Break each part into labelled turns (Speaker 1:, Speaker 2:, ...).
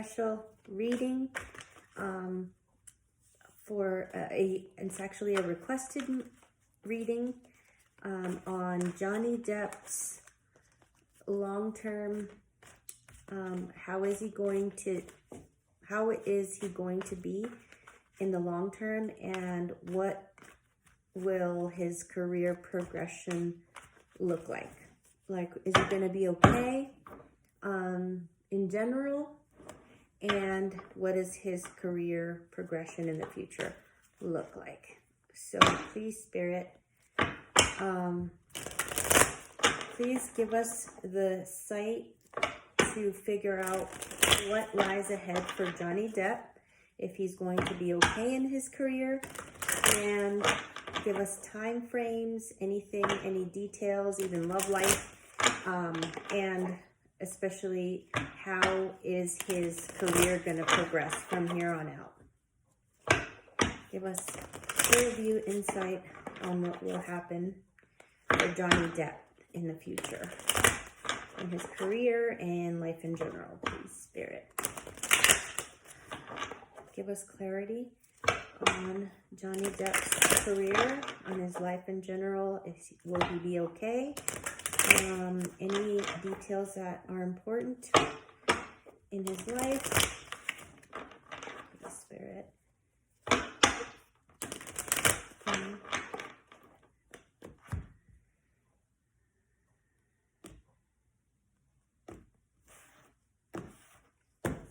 Speaker 1: special reading it's actually a requested reading on Johnny Depp's long-term, how is he going to be in the long term, and what will his career progression look like? Like, is he going to be okay in general? And what does his career progression in the future look like? So please, Spirit, please give us the sight to figure out what lies ahead for Johnny Depp, if he's going to be okay in his career, and give us time frames, anything, any details, even love life, and especially how is his career going to progress from here on out. Give us clear view insight on what will happen for Johnny Depp in the future, in his career and life in general, please, Spirit. Give us clarity on Johnny Depp's career, on his life in general. Will he be okay? Any details that are important in his life, please, Spirit.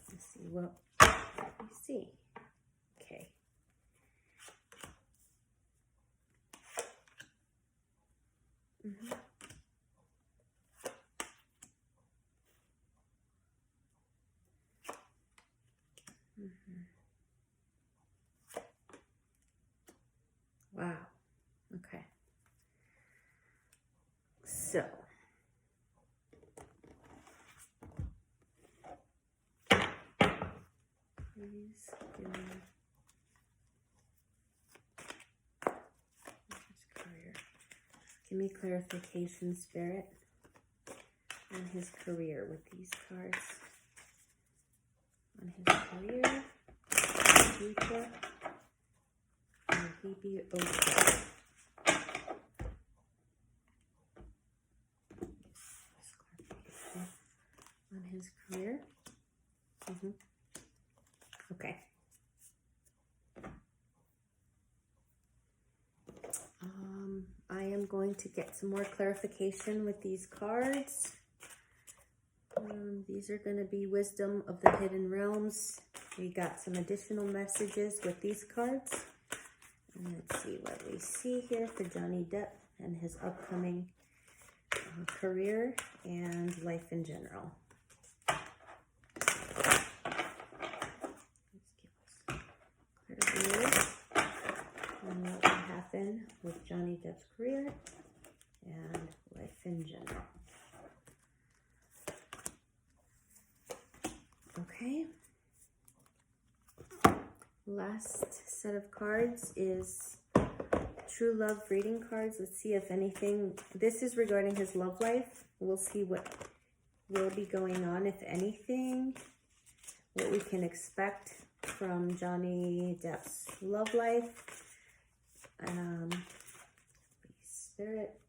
Speaker 1: Let's see what we see. Okay. Wow. Okay. So, please give me his career. Give me clarification, Spirit, on his career with these cards. On his career, future, will he be okay? On his career. Okay. I am going to get some more clarification with these cards. These are going to be Wisdom of the Hidden Realms. We got some additional messages with these cards. And let's see what we see here for Johnny Depp and his upcoming career and life in general. Let's give us clear view on what will happen with Johnny Depp's career and life in general. Okay. Last set of cards is True Love reading cards. Let's see if anything, this is regarding his love life. We'll see what will be going on, if anything, what we can expect from Johnny Depp's love life. Spirit,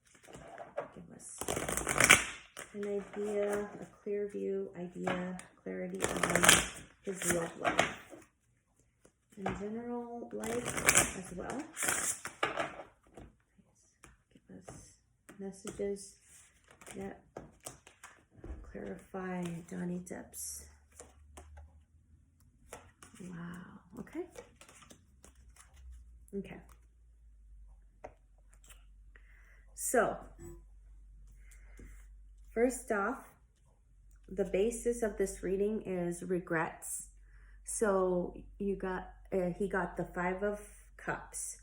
Speaker 1: give us an idea, a clear view, clarity on his love life. In general life as well. Please give us messages that clarify Johnny Depp's. Wow. Okay. Okay. So, first off, the basis of this reading is regrets. So he got the Five of Cups.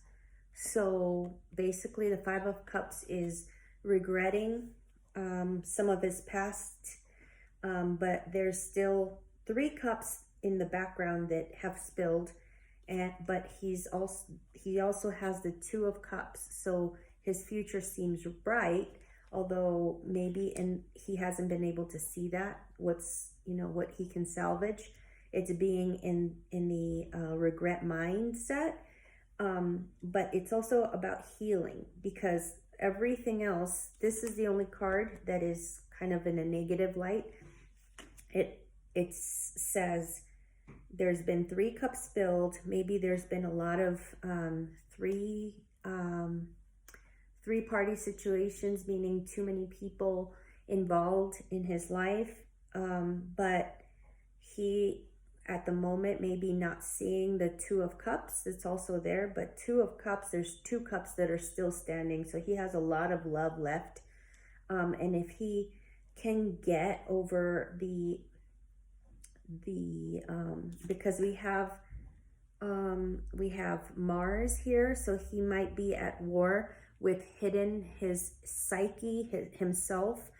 Speaker 1: So basically the Five of Cups is regretting some of his past, but there's still 3 cups in the background that have spilled, but he also has the Two of Cups. So his future seems bright, although maybe he hasn't been able to see that, what he can salvage. It's being in the regret mindset. But it's also about healing, because everything else, this is the only card that is kind of in a negative light. It says there's been 3 cups spilled. Maybe there's been a lot of three-party situations, meaning too many people involved in his life. But he, at the moment, maybe not seeing the 2 of cups. It's also there, but 2 of cups, there's 2 cups that are still standing. So he has a lot of love left. And if he can get over because we have Mars here, so he might be at war with his psyche, himself.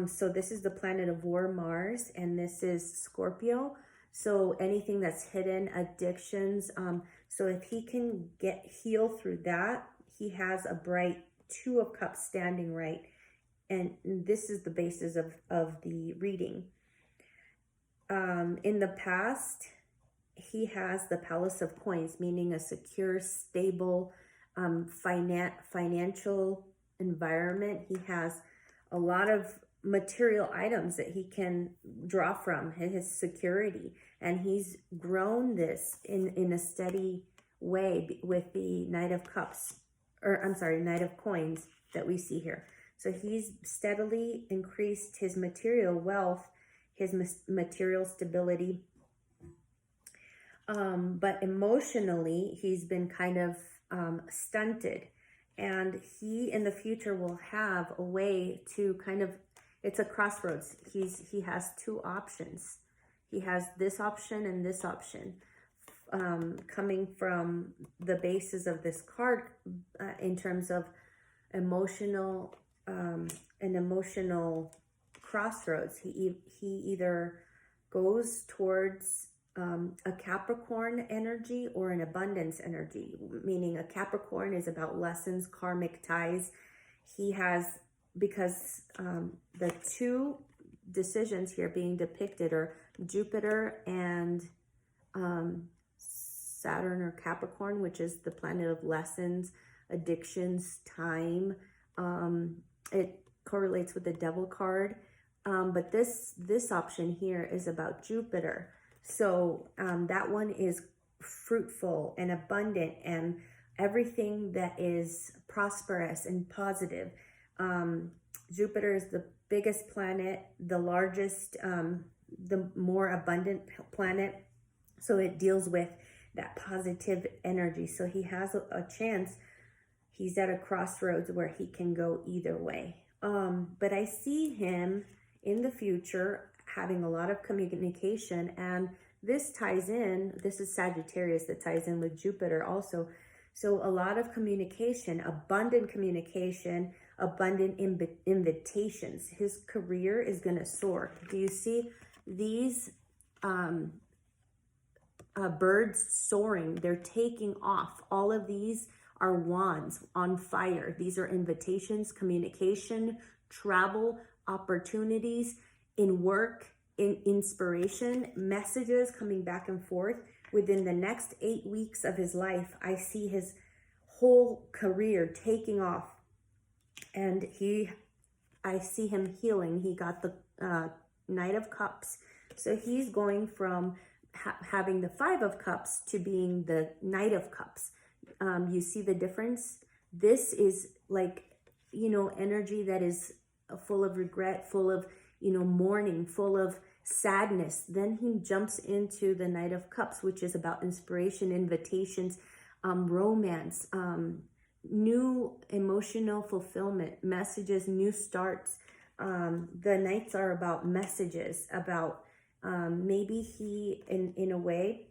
Speaker 1: So this is the planet of war, Mars, and this is Scorpio. So anything that's hidden, addictions. So if he can heal through that, he has a bright 2 of cups standing right. And this is the basis of the reading. In the past, he has the Palace of Coins, meaning a secure, stable financial environment. He has a lot of material items that he can draw from, his security. And he's grown this in a steady way with the Knight of Cups, or I'm sorry, Knight of Coins that we see here. So he's steadily increased his material wealth, his material stability. But emotionally, he's been kind of stunted. And he in the future will have a way to kind of, it's a crossroads. He has 2 options. He has this option and this option. Coming from the basis of this card in terms of emotional, an emotional crossroads. He either goes towards a Capricorn energy or an abundance energy, meaning a Capricorn is about lessons, karmic ties. He has, because the 2 decisions here being depicted are Jupiter and Saturn or Capricorn, which is the planet of lessons, addictions, time. It correlates with the Devil card. But this option here is about Jupiter. So that one is fruitful and abundant and everything that is prosperous and positive. Jupiter is the biggest planet, the largest, the more abundant planet. So it deals with that positive energy. So he has a chance. He's at a crossroads where he can go either way. But I see him in the future having a lot of communication, and this ties in, this is Sagittarius that ties in with Jupiter also. So a lot of communication, abundant invitations. His career is going to soar. Do you see these birds soaring? They're taking off. All of these are wands on fire. These are invitations, communication, travel, opportunities, in work, in inspiration, messages coming back and forth. Within the next 8 weeks of his life, I see his whole career taking off. And I see him healing. He got the Knight of Cups. So he's going from having the 5 of Cups to being the Knight of Cups. You see the difference? This is like, energy that is full of regret, full of, mourning, full of sadness. Then he jumps into the Knight of Cups, which is about inspiration, invitations, romance, new emotional fulfillment, messages, new starts. The Knights are about messages, about maybe he, in a way,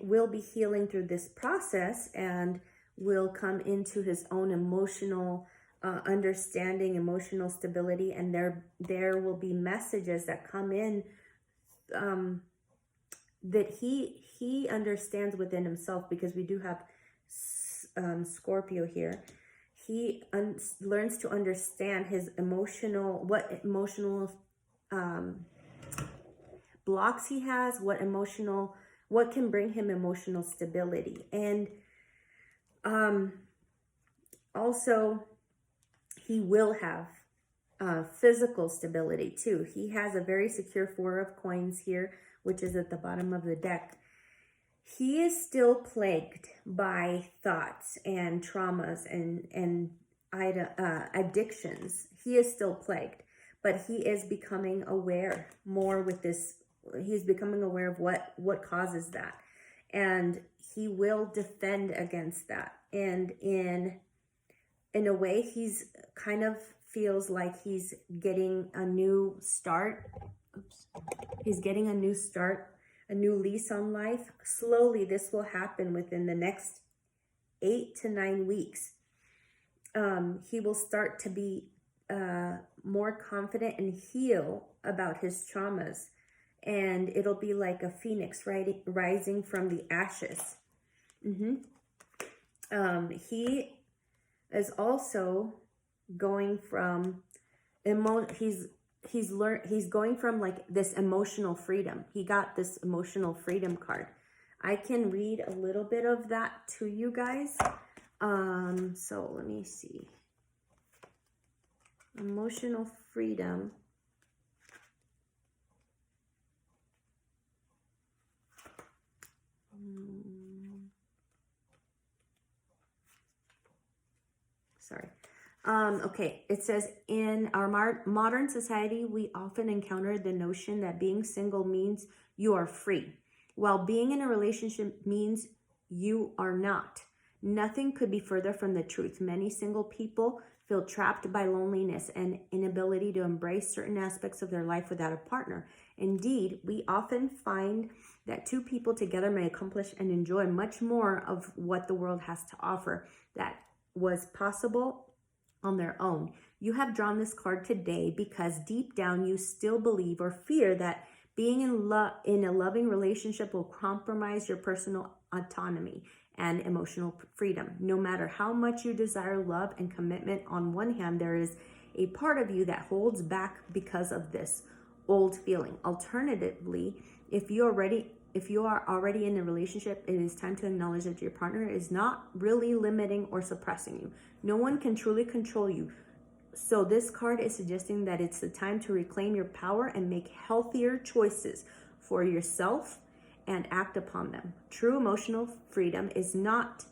Speaker 1: will be healing through this process and will come into his own emotional understanding, emotional stability, and there will be messages that come in that he understands within himself, because we do have Scorpio here. He learns to understand his emotional blocks he has, what can bring him emotional stability. And also, he will have physical stability too. He has a very secure 4 of coins here, which is at the bottom of the deck. He is still plagued by thoughts and traumas and addictions. He is still plagued, but he is becoming aware more with this. He's becoming aware of what causes that, and he will defend against that. And in a way, he's kind of feels like he's getting a new start. He's getting a new start, a new lease on life. Slowly, this will happen within the next 8 to 9 weeks. He will start to be more confident and heal about his traumas. And it'll be like a phoenix rising from the ashes. He is also going from he's going from like this emotional freedom. He got this emotional freedom card. I can read a little bit of that to you guys. So let me see. Emotional freedom. Sorry. Okay, it says, in our modern society, we often encounter the notion that being single means you are free, while being in a relationship means you are not. Nothing could be further from the truth. Many single people feel trapped by loneliness and inability to embrace certain aspects of their life without a partner. Indeed, we often find that two people together may accomplish and enjoy much more of what the world has to offer that was possible on their own. You have drawn this card today because deep down you still believe or fear that being in a loving relationship will compromise your personal autonomy and emotional freedom. No matter how much you desire love and commitment, on one hand, there is a part of you that holds back because of this old feeling. Alternatively, if you are already in a relationship, it is time to acknowledge that your partner is not really limiting or suppressing you. No one can truly control you. So this card is suggesting that it's the time to reclaim your power and make healthier choices for yourself and act upon them. True emotional freedom is not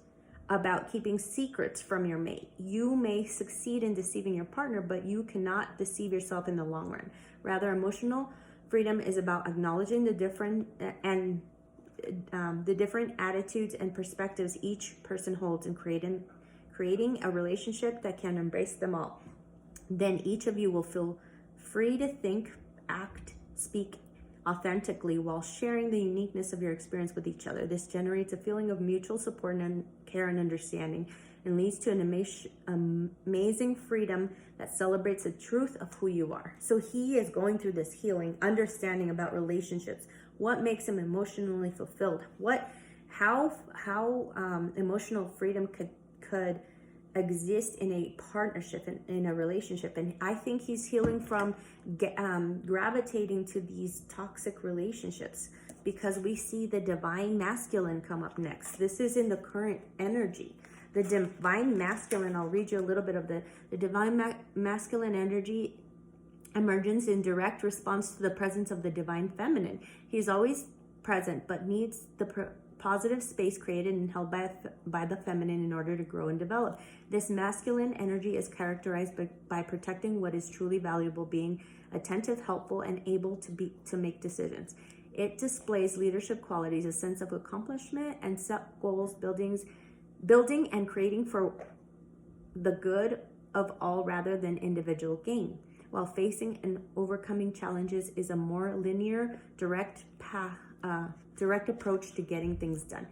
Speaker 1: about keeping secrets from your mate. You may succeed in deceiving your partner, but you cannot deceive yourself in the long run. Rather, emotional freedom is about acknowledging the different attitudes and perspectives each person holds and creating a relationship that can embrace them all. Then each of you will feel free to think, act, speak authentically while sharing the uniqueness of your experience with each other. This generates a feeling of mutual support and care and understanding, and leads to an amazing freedom that celebrates the truth of who you are. So he is going through this healing, understanding about relationships, what makes him emotionally fulfilled, how emotional freedom could exist in a partnership, in a relationship. And I think he's healing from gravitating to these toxic relationships, because we see the divine masculine come up next. This is in the current energy. The divine masculine, I'll read you a little bit of the divine masculine energy emerges in direct response to the presence of the divine feminine. He's always present, but needs the positive space created and held by the feminine in order to grow and develop. This masculine energy is characterized by protecting what is truly valuable, being attentive, helpful, and able to make decisions. It displays leadership qualities, a sense of accomplishment, and set goals, building and creating for the good of all rather than individual gain. While facing and overcoming challenges is a more linear, direct approach to getting things done.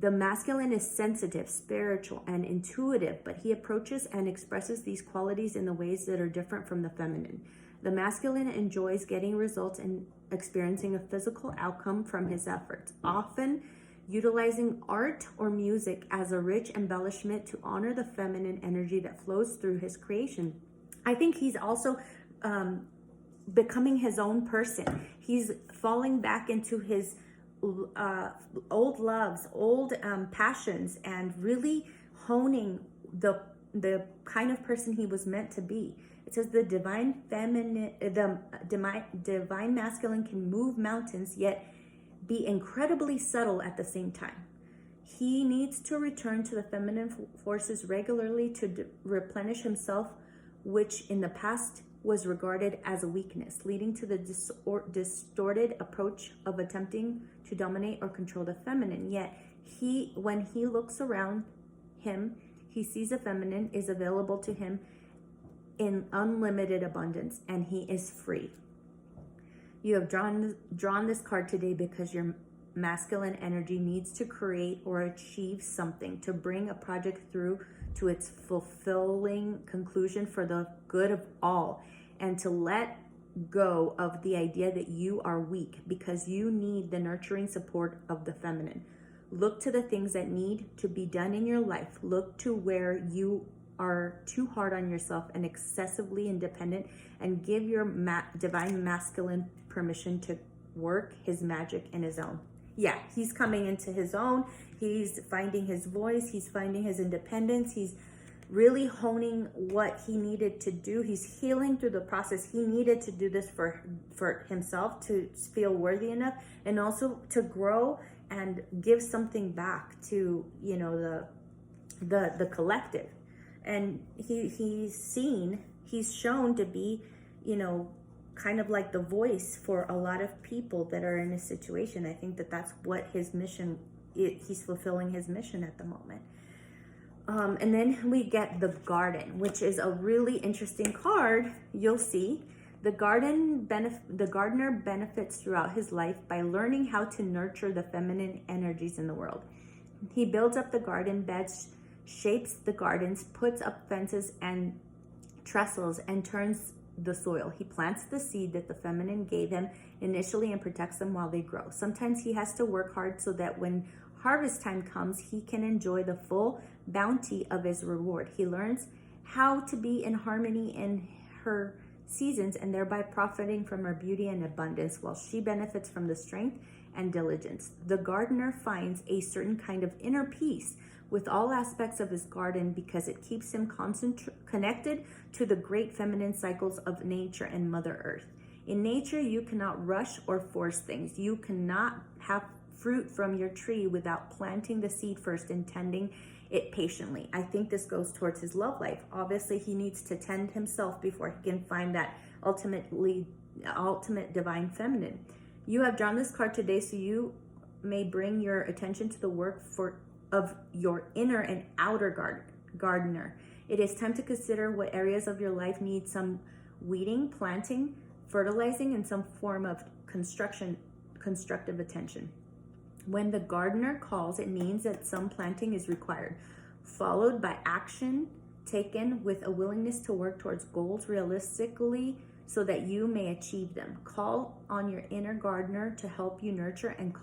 Speaker 1: The masculine is sensitive, spiritual, and intuitive, but he approaches and expresses these qualities in the ways that are different from the feminine. The masculine enjoys getting results and experiencing a physical outcome from his efforts, often utilizing art or music as a rich embellishment to honor the feminine energy that flows through his creation. I think he's also becoming his own person. He's falling back into his old loves, old passions, and really honing the kind of person he was meant to be. It says the divine masculine can move mountains, yet be incredibly subtle at the same time. He needs to return to the feminine forces regularly to replenish himself, which in the past was regarded as a weakness, leading to the distorted approach of attempting to dominate or control the feminine. Yet, when he looks around him, he sees the feminine is available to him in unlimited abundance, and he is free. You have drawn this card today because your masculine energy needs to create or achieve something, to bring a project through to its fulfilling conclusion for the good of all, and to let go of the idea that you are weak because you need the nurturing support of the feminine. Look to the things that need to be done in your life. Look to where you are too hard on yourself and excessively independent, and give your divine masculine permission to work his magic in his own. Yeah, he's coming into his own. He's finding his voice. He's finding his independence. He's really honing what he needed to do. He's healing through the process. He needed to do this for himself, to feel worthy enough, and also to grow and give something back to, you know, the collective. And he's shown to be, you know, kind of like the voice for a lot of people that are in a situation. I think that's what his mission, he's fulfilling his mission at the moment. And then we get the Garden, which is a really interesting card. You'll see the gardener benefits throughout his life by learning how to nurture the feminine energies in the world. He builds up the garden beds, shapes the gardens, puts up fences and trestles, and turns the soil. He plants the seed that the feminine gave him initially and protects them while they grow. Sometimes he has to work hard so that when harvest time comes, he can enjoy the full bounty of his reward. He learns how to be in harmony in her seasons and thereby profiting from her beauty and abundance, while she benefits from the strength and diligence. The gardener finds a certain kind of inner peace with all aspects of his garden because it keeps him connected to the great feminine cycles of nature and Mother Earth. In nature, you cannot rush or force things. You cannot have fruit from your tree without planting the seed first and tending it patiently. I think this goes towards his love life. Obviously, he needs to tend himself before he can find that ultimate divine feminine. You have drawn this card today so you may bring your attention to the work of your inner and outer gardener. It is time to consider what areas of your life need some weeding, planting, fertilizing, and some form of constructive attention. When the gardener calls, it means that some planting is required, followed by action taken with a willingness to work towards goals realistically so that you may achieve them. Call on your inner gardener to help you nurture and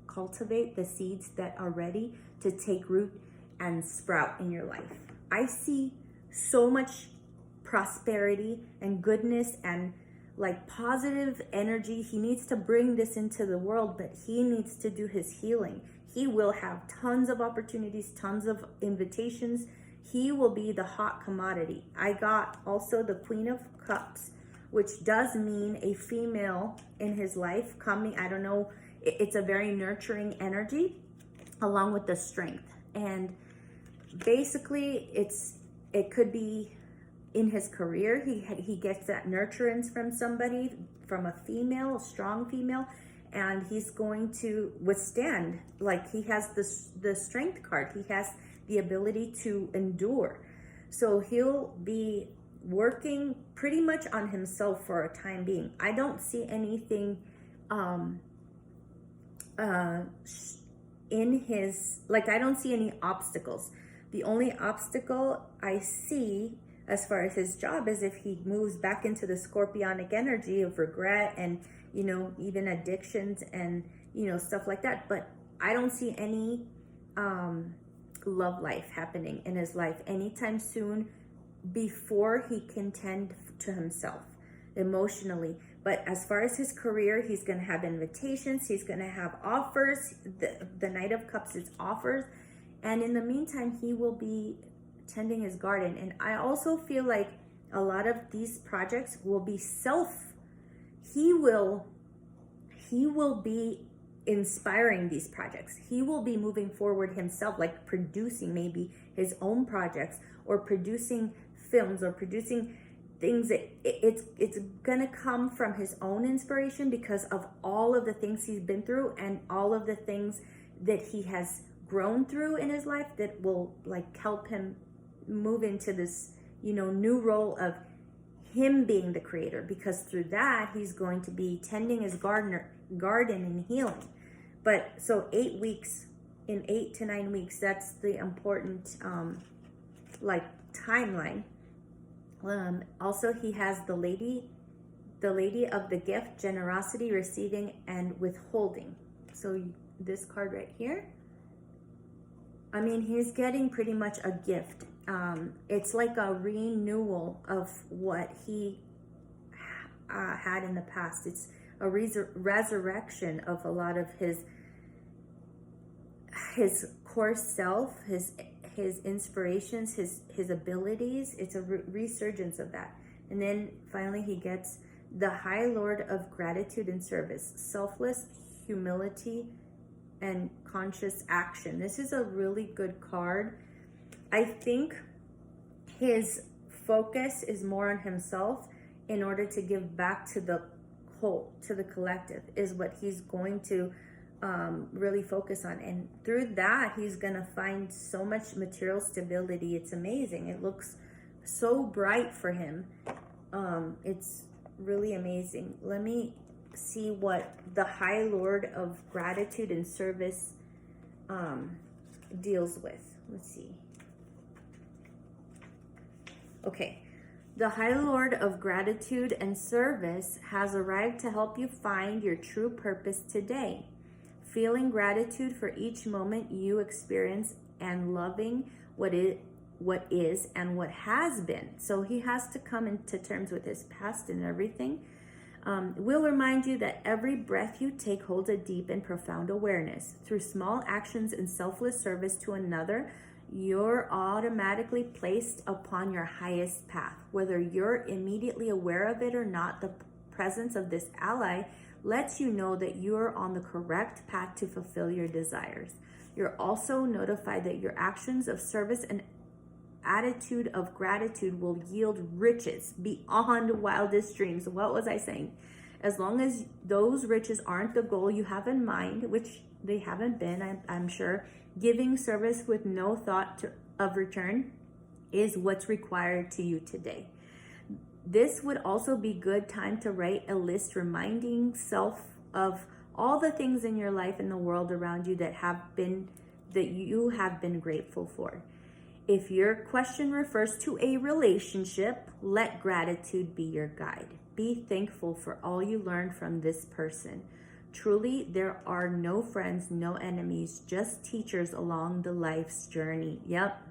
Speaker 1: cultivate the seeds that are ready to take root and sprout in your life. I see so much prosperity and goodness and like positive energy. He needs to bring this into the world, but he needs to do his healing. He will have tons of opportunities, tons of invitations. He will be the hot commodity. I got also the Queen of Cups, which does mean a female in his life coming. I don't know. It's a very nurturing energy along with the strength. And basically it could be in his career. He gets that nurturance from somebody, from a female, a strong female, and he's going to withstand. Like, he has the strength card. He has the ability to endure. So he'll be working pretty much on himself for a time being. I don't see anything in his, like, I don't see any obstacles. The only obstacle I see as far as his job is if he moves back into the scorpionic energy of regret and, you know, even addictions and, you know, stuff like that. But I don't see any love life happening in his life anytime soon before he can tend to himself. emotionally. But as far as his career, he's going to have invitations. He's going to have offers. The Knight of Cups is offers. And in the meantime, he will be tending his garden. And I also feel like a lot of these projects will be he will be inspiring these projects. He will be moving forward himself, like producing maybe his own projects, or producing films, or producing things that it's gonna come from his own inspiration, because of all of the things he's been through and all of the things that he has grown through in his life that will like help him move into this, you know, new role of him being the creator, because through that he's going to be tending his garden and healing. But so 8 weeks, in 8 to 9 weeks, that's the important like timeline. Also, he has the lady of the gift, generosity, receiving, and withholding. So this card right here, I mean, he's getting pretty much a gift. It's like a renewal of what he had in the past. It's a resurrection of a lot of his core self, his inspirations, his abilities. It's a resurgence of that. And then finally he gets the High Lord of Gratitude and Service, selfless humility and conscious action. This is a really good card. I think his focus is more on himself in order to give back to the whole, to the collective, is what he's going to really focus on. And through that, he's gonna find so much material stability. It's amazing. It looks so bright for him. It's really amazing. Let me see what the High Lord of Gratitude and Service deals with. Let's see. Okay. The High Lord of Gratitude and Service has arrived to help you find your true purpose today. Feeling gratitude for each moment you experience and loving what is and what has been. So he has to come into terms with his past and everything. We'll remind you that every breath you take holds a deep and profound awareness. Through small actions and selfless service to another, you're automatically placed upon your highest path. Whether you're immediately aware of it or not, the presence of this ally lets you know that you're on the correct path to fulfill your desires. You're also notified that your actions of service and attitude of gratitude will yield riches beyond wildest dreams. What was I saying? As long as those riches aren't the goal you have in mind, which they haven't been, I'm sure, giving service with no thought of return is what's required to you today. This would also be good time to write a list reminding self of all the things in your life and the world around you that you have been grateful for. If your question refers to a relationship, let gratitude be your guide. Be thankful for all you learned from this person. Truly, there are no friends, no enemies, just teachers along the life's journey. Yep.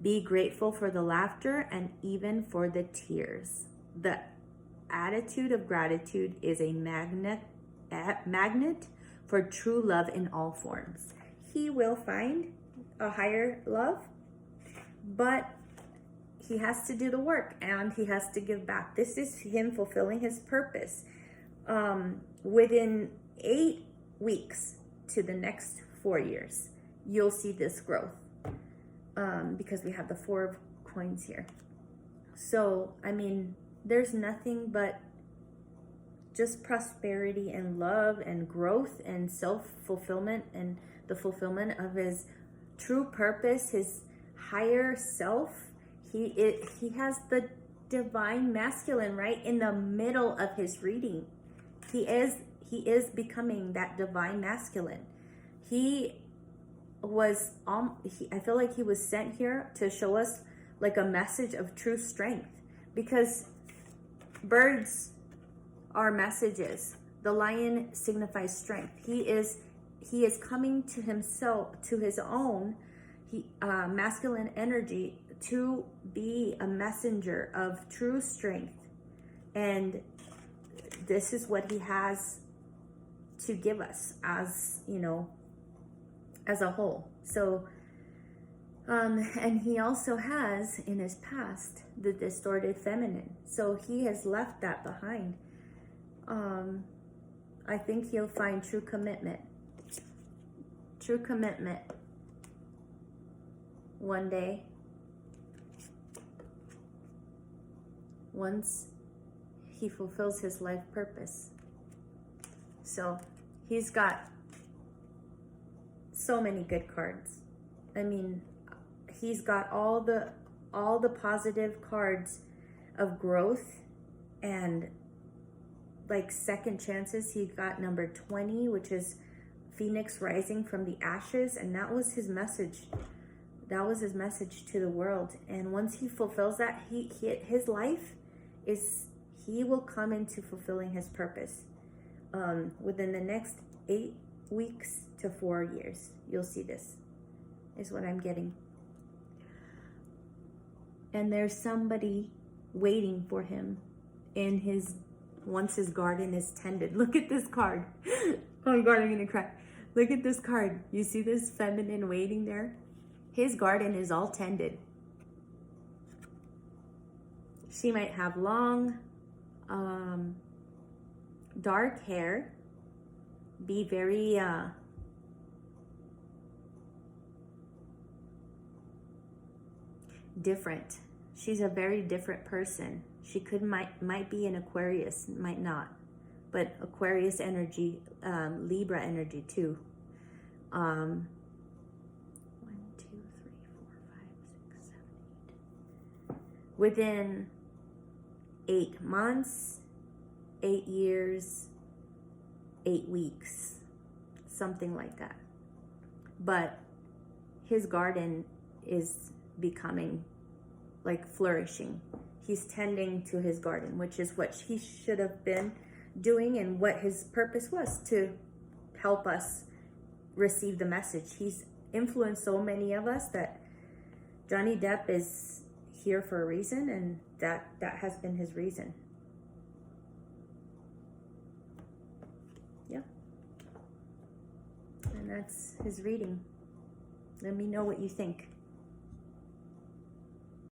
Speaker 1: Be grateful for the laughter and even for the tears. The attitude of gratitude is a magnet for true love in all forms. He will find a higher love, but he has to do the work and he has to give back. This is him fulfilling his purpose. Within 8 weeks to the next 4 years, you'll see this growth. Because we have the 4 of coins here. So, I mean, there's nothing but just prosperity and love and growth and self-fulfillment and the fulfillment of his true purpose, his higher self. He has the divine masculine right in the middle of his reading. He is becoming that divine masculine. I feel like he was sent here to show us like a message of true strength, because birds are messages. The lion signifies strength. He is coming to himself, to his own masculine energy, to be a messenger of true strength And this is what he has to give us as, you know, as a whole. So, and he also has in his past the distorted feminine. So he has left that behind. I think he'll find true commitment. True commitment one day. Once he fulfills his life purpose. So he's got so many good cards. I mean, he's got all the positive cards of growth and like second chances. He got number 20, which is Phoenix rising from the ashes, and that was his message. That was his message to the world. And once he fulfills that, his life is, he will come into fulfilling his purpose within the next 8 weeks to 4 years. You'll see this is what I'm getting. And there's somebody waiting for him in his, once his garden is tended. Look at this card. Oh God, I'm gonna cry. Look at this card. You see this feminine waiting there? His garden is all tended. She might have long, dark hair, be very, different. She's a very different person. She might be an Aquarius, might not, but Aquarius energy, Libra energy too. 1, 2, 3, 4, 5, 6, 7, 8. Within 8 months, 8 years, 8 weeks, something like that. But his garden is becoming like flourishing. He's tending to his garden, which is what he should have been doing and what his purpose was, to help us receive the message. He's influenced so many of us that Johnny Depp is here for a reason, and that has been his reason. Yeah. And that's his reading. Let me know what you think.